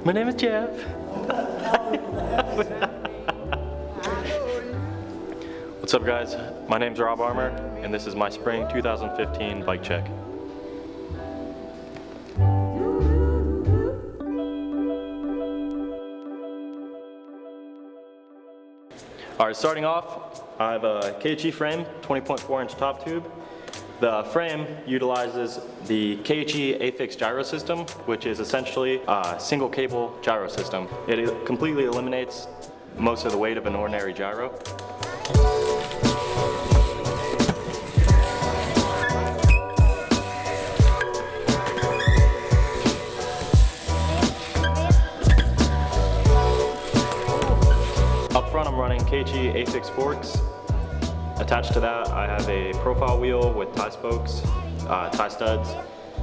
My name is Jeff. What's up guys? My name's Rob Armour and this is my spring 2015 bike check. Alright, starting off, I have a KHE frame, 20.4 inch top tube. The frame utilizes the KHE Affix gyro system, which is essentially a single cable gyro system. It completely eliminates most of the weight of an ordinary gyro. Up front I'm running KHE Affix forks. Attached to that I have a profile wheel with tie spokes, tie studs,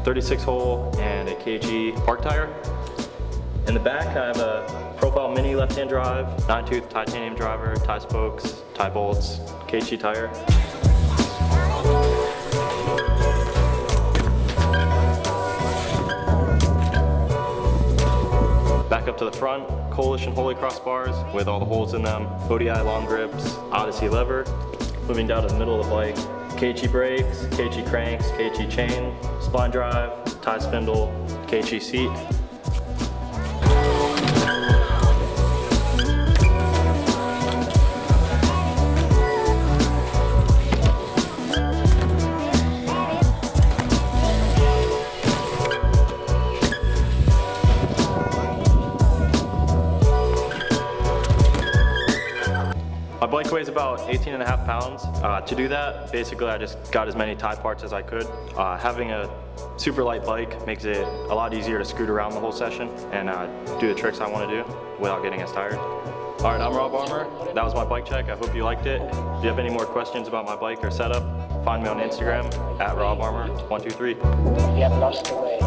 36 hole and a KHE park tire. In the back I have a profile mini left hand drive, 9-tooth titanium driver, tie spokes, tie bolts, KHE tire. Back up to the front, Coalition Holy Cross bars with all the holes in them, ODI long grips, Odyssey lever. Moving down to the middle of the bike, KHE brakes, KHE cranks, KHE chain, spline drive, tie spindle, KHE seat. My bike weighs about 18.5 pounds. To do that, basically I just got as many tie parts as I could. Having a super light bike makes it a lot easier to scoot around the whole session and do the tricks I want to do without getting as tired. Alright, I'm Rob Armour. That was my bike check. I hope you liked it. If you have any more questions about my bike or setup, find me on Instagram at RobArmour123. You have lost the way.